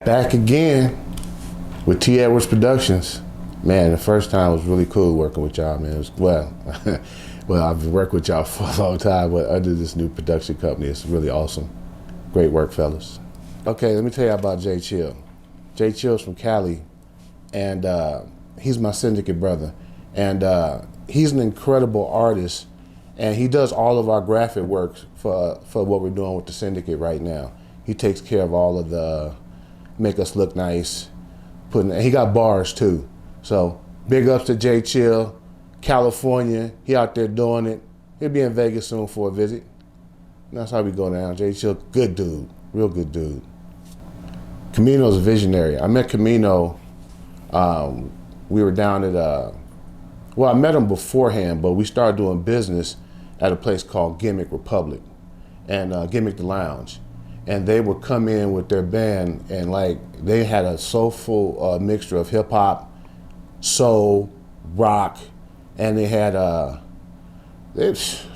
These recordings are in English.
Back again with T. Edwards Productions. Man, the first time was really cool working with y'all, man. It was, well, I've worked with y'all for a long time, but under this new production company, it's really awesome. Great work, fellas. Okay, let me tell you about Jay Chill. Jay Chill's from Cali, and he's my syndicate brother. And he's an incredible artist, and he does all of our graphic work for what we're doing with the syndicate right now. He takes care of all of the make us look nice. He got bars too. So big ups to Jay Chill, California. He out there doing it. He'll be in Vegas soon for a visit. And that's how we go down. Jay Chill, good dude, real good dude. Camino's a visionary. I met Camino, we were down at, well, I met him beforehand, but we started doing business at a place called Gimmick Republic and Gimmick the Lounge. And they would come in with their band, and like they had a soulful mixture of hip hop, soul, rock, and they had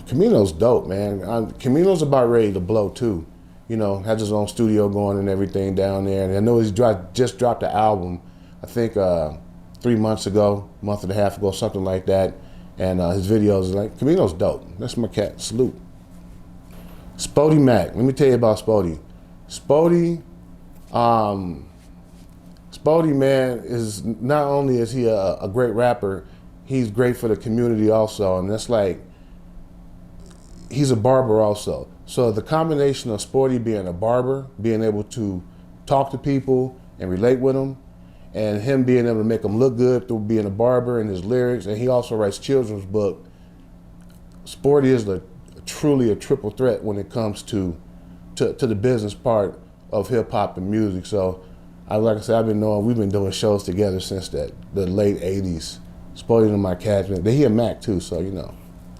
Camino's dope, man. Camino's about ready to blow too. You know, has his own studio going and everything down there. And I know he's just dropped an album, I think 3 months ago, month and a half ago, something like that. And his videos, like, Camino's dope. That's my cat, salute. Spody Mac, let me tell you about Spody. Spody, man, is not only is he a great rapper, he's great for the community also, and that's like, he's a barber also. So the combination of Spody being a barber, being able to talk to people and relate with them, and him being able to make them look good through being a barber and his lyrics, and he also writes children's book. Spody is truly a triple threat when it comes to the business part of hip hop and music. So, like I said, we've been doing shows together since the late '80s. Spody and my cat, he a Mac too, so you know,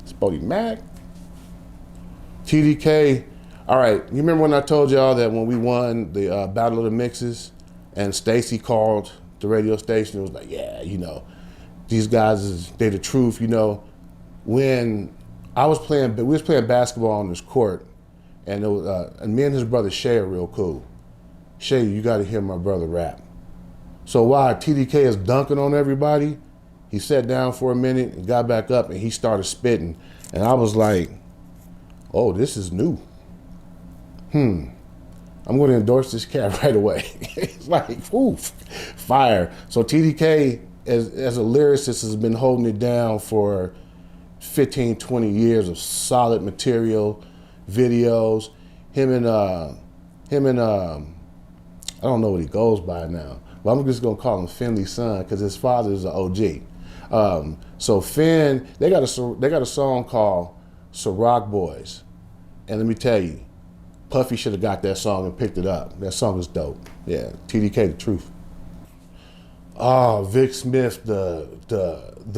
Spody Mac. TDK, all right. You remember when I told y'all that when we won the Battle of the Mixes, and Stacy called the radio station, it was like, yeah, you know, these guys they're the truth, you know. When we was playing basketball on this court, and it was, and me and his brother Shay are real cool. Shay, you got to hear my brother rap. So while TDK is dunking on everybody, he sat down for a minute and got back up and he started spitting. And I was like, oh, this is new. I'm going to endorse this cat right away. It's like, oof, fire. So TDK, as a lyricist, has been holding it down for 15, 20 years of solid material, videos. Him and I don't know what he goes by now, but I'm just gonna call him Finley's son because his father is an OG. So Finn, they got a song called Ciroc Boys, and let me tell you, Puffy should have got that song and picked it up. That song is dope. Yeah, TDK, the truth. Oh, Vic Smith, the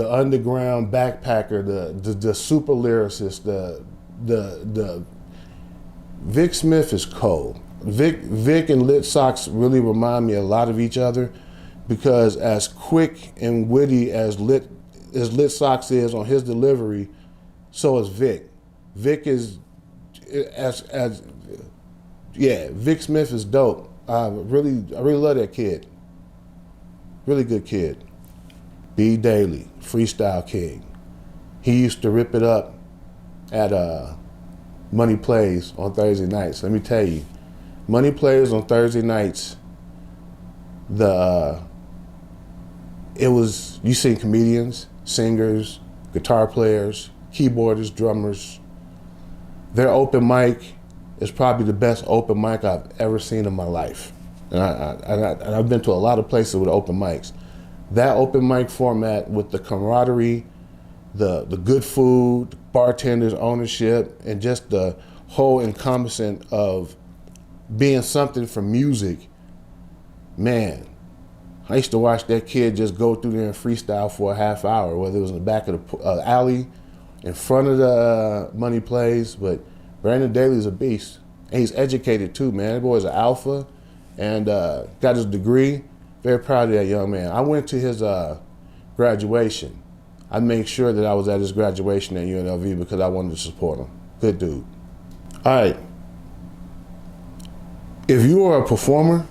underground backpacker, the super lyricist, the Vic Smith is cold. Vic and Lit Socks really remind me a lot of each other, because as quick and witty as Lit Socks is on his delivery, so is Vic. Vic is Vic Smith is dope. I really love that kid. Really good kid. B. Daly, Freestyle King. He used to rip it up at Money Plays on Thursday nights. Let me tell you, Money Plays on Thursday nights, you see comedians, singers, guitar players, keyboardists, drummers. Their open mic is probably the best open mic I've ever seen in my life. And I've been to a lot of places with open mics. That open mic format with the camaraderie, the good food, bartenders, ownership, and just the whole encompassing of being something for music, man. I used to watch that kid just go through there and freestyle for a half hour, whether it was in the back of the alley, in front of the Money Plays. But Brandon Daly's a beast, and he's educated too, man. That boy's an alpha, and got his degree. Very proud of that young man. I went to his graduation. I made sure that I was at his graduation at UNLV because I wanted to support him. Good dude. All right. If you are a performer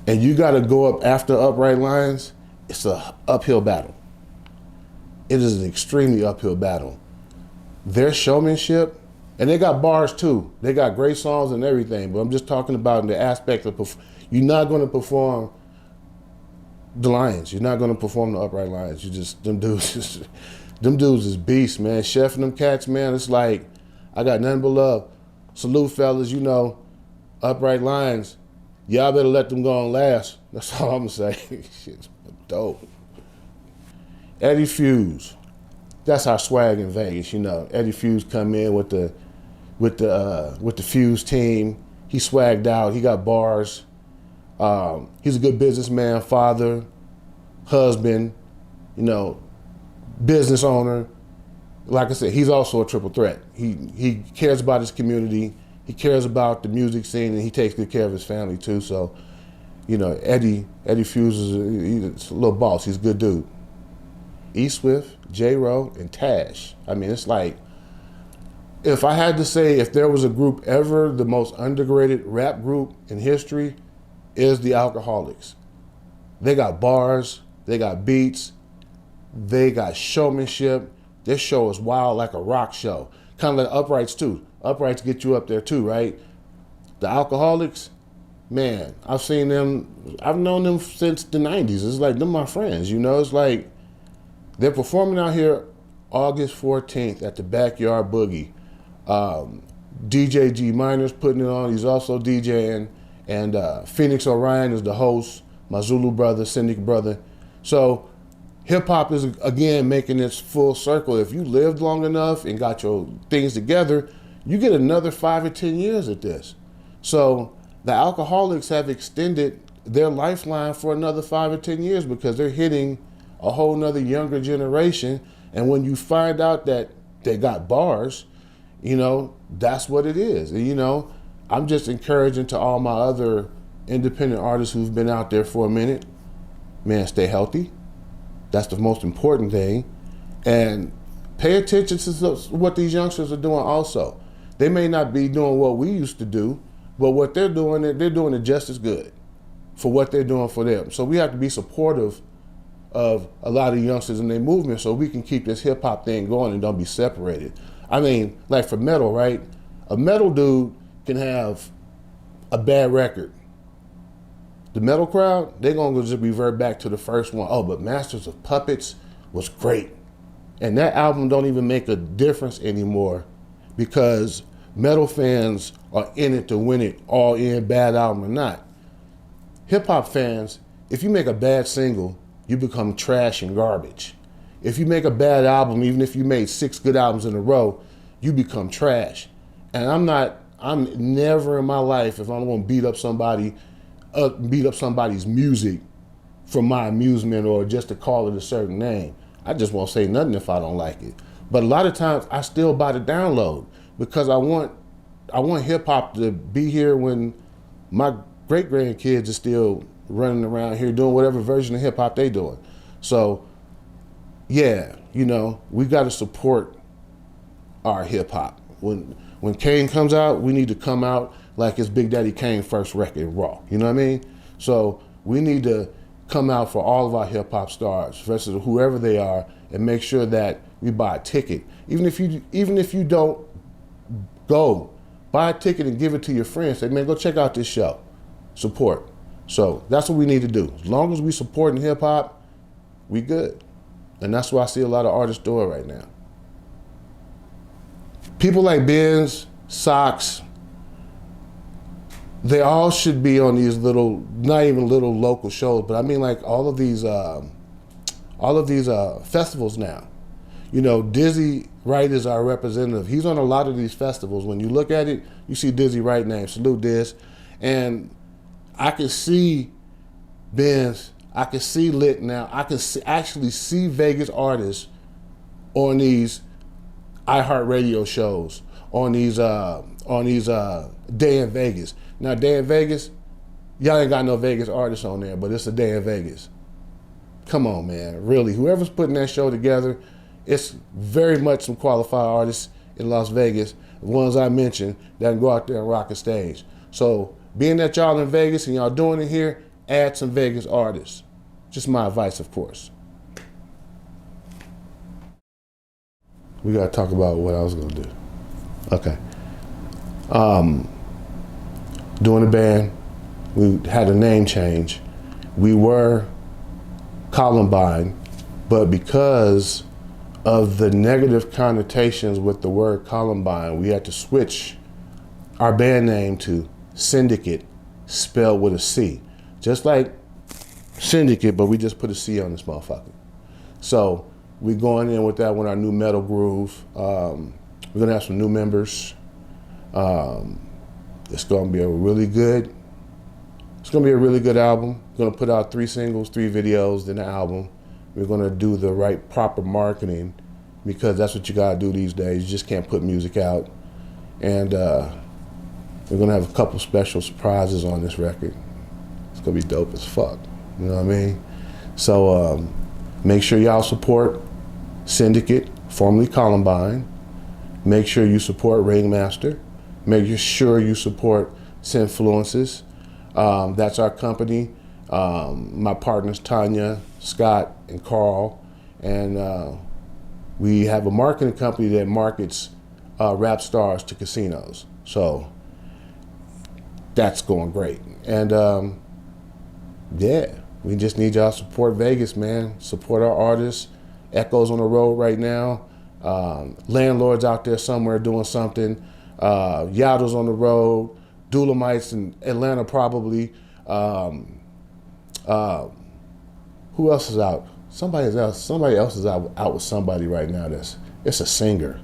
and you got to go up after Upright Lions, it's a uphill battle. It is an extremely uphill battle. Their showmanship, and they got bars too. They got great songs and everything, but I'm just talking about the aspect of, you're not going to perform the Lions. You're not going to perform the Upright Lions. You just, them dudes is beasts, man. Chef and them cats, man, it's like, I got nothing but love. Salute, fellas, you know, Upright Lions, y'all better let them go on last. That's all I'm gonna say. Shit's dope. Eddie Fuse, that's our swag in Vegas, you know. Eddie Fuse come in with the Fuse team. He swagged out. He got bars. He's a good businessman, father, husband, you know, business owner. Like I said, he's also a triple threat. He cares about his community. He cares about the music scene, and he takes good care of his family too. So, you know, Eddie Fuse he's a little boss. He's a good dude. E Swift, J-Ro, and Tash. I mean, it's like, if I had to say if there was a group ever, the most underrated rap group in history is the Alcoholics. They got bars, they got beats, they got showmanship. This show is wild like a rock show. Kind of like Uprights too. Uprights get you up there too, right? The Alcoholics, man, I've seen them, I've known them since the 90s. It's like, them my friends, you know? It's like, they're performing out here August 14th at the Backyard Boogie. DJ G Minor's putting it on. He's also DJing. And Phoenix Orion is the host, my Zulu brother, Syndic brother. So hip-hop is, again, making its full circle. If you lived long enough and got your things together, you get another 5 or 10 years at this. So the Alcoholics have extended their lifeline for another 5 or 10 years because they're hitting a whole nother younger generation. And when you find out that they got bars, you know, that's what it is. And, you know, I'm just encouraging to all my other independent artists who've been out there for a minute, man, stay healthy. That's the most important thing. And pay attention to what these youngsters are doing also. They may not be doing what we used to do, but what they're doing it just as good for what they're doing for them. So we have to be supportive of a lot of youngsters in their movement so we can keep this hip hop thing going and don't be separated. I mean, like for metal, right? A metal dude can have a bad record. The metal crowd, they're gonna just revert back to the first one. Oh, but Masters of Puppets was great. And that album don't even make a difference anymore because metal fans are in it to win it, all in, bad album or not. Hip hop fans, if you make a bad single, you become trash and garbage. If you make a bad album, even if you made 6 good albums in a row, you become trash. And I'm never in my life, if I'm gonna beat up somebody's music for my amusement or just to call it a certain name, I just won't say nothing if I don't like it. But a lot of times I still buy the download because I want hip hop to be here when my great grandkids are still running around here doing whatever version of hip hop they doing. So yeah, you know, we got to support our hip hop. When Kane comes out, we need to come out like it's Big Daddy Kane's first record, Raw. You know what I mean? So we need to come out for all of our hip hop stars, versus whoever they are, and make sure that we buy a ticket. Even if you don't go, buy a ticket and give it to your friends. Say, man, go check out this show. Support. So that's what we need to do. As long as we supporting hip hop, we good. And that's what I see a lot of artists doing right now. People like Benz, Socks, they all should be on these little, not even little local shows, but I mean like all of these festivals now. You know, Dizzy Wright is our representative. He's on a lot of these festivals. When you look at it, you see Dizzy Wright name. Salute Diz. And I can see Benz, I can see Lit now. I can actually see Vegas artists on these iHeartRadio shows, on these Day in Vegas. Now, Day in Vegas, y'all ain't got no Vegas artists on there, but it's a Day in Vegas. Come on, man, really. Whoever's putting that show together, it's very much some qualified artists in Las Vegas, the ones I mentioned, that can go out there and rock a stage. So being that y'all in Vegas and y'all doing it here, add some Vegas artists. Just my advice, of course. We gotta talk about what I was gonna do. Okay. Doing the band, we had a name change. We were Columbine, but because of the negative connotations with the word Columbine, we had to switch our band name to Syndicate, spelled with a C. Just like Syndicate, but we just put a C on this motherfucker. So we're going in with that with our new metal groove. We're gonna have some new members. It's gonna be a really good album. We're gonna put out 3 singles, 3 videos, then the album. We're gonna do the right proper marketing, because that's what you gotta do these days. You just can't put music out. And we're gonna have a couple special surprises on this record. It's gonna be dope as fuck, you know what I mean? So make sure y'all support Syndicate, formerly Columbine. Make sure you support Ringmaster. Make sure you support Synfluences. That's our company. My partners Tanya, Scott, and Carl. And we have a marketing company that markets rap stars to casinos. So that's going great. And yeah, we just need y'all to support Vegas, man. Support our artists. Echo's on the road right now. Landlord's out there somewhere doing something. Yaddle's on the road. Dolomite's in Atlanta probably. Who else is out? Somebody else is out with somebody right now. It's a singer.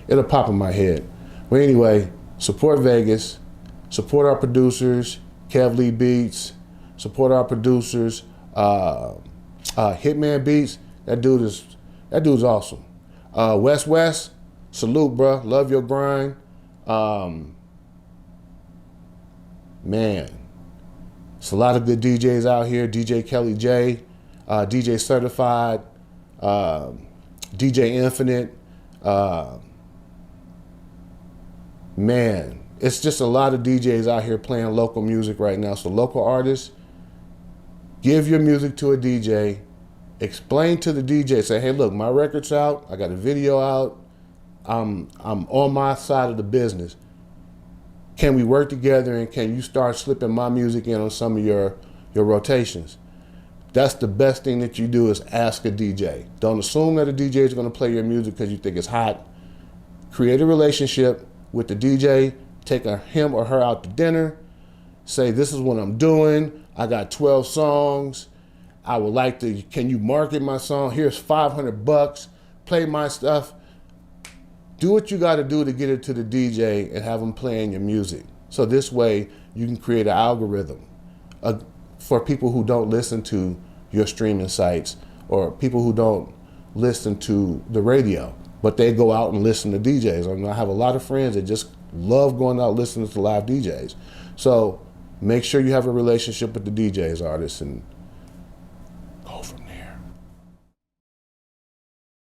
It'll pop in my head. But anyway, support Vegas. Support our producers, Kev Lee Beats. Support our producers, Hitman Beats. That dude's awesome. West, salute, bro. Love your grind. Man, it's a lot of good DJs out here. DJ Kelly J, DJ Certified, DJ Infinite. Man, it's just a lot of DJs out here playing local music right now. So local artists, give your music to a DJ. Explain to the DJ, say, hey, look, my record's out. I got a video out. I'm on my side of the business. Can we work together, and can you start slipping my music in on some of your rotations? That's the best thing that you do, is ask a DJ. Don't assume that a DJ is going to play your music because you think it's hot. Create a relationship with the DJ. Take him or her out to dinner. Say, this is what I'm doing. I got 12 songs. I would like to, can you market my song? Here's $500. Play my stuff. Do what you got to do to get it to the DJ and have them playing your music. So this way you can create an algorithm for people who don't listen to your streaming sites, or people who don't listen to the radio, but they go out and listen to DJs. I mean, I have a lot of friends that just love going out listening to live DJs. So make sure you have a relationship with the DJs, artists, and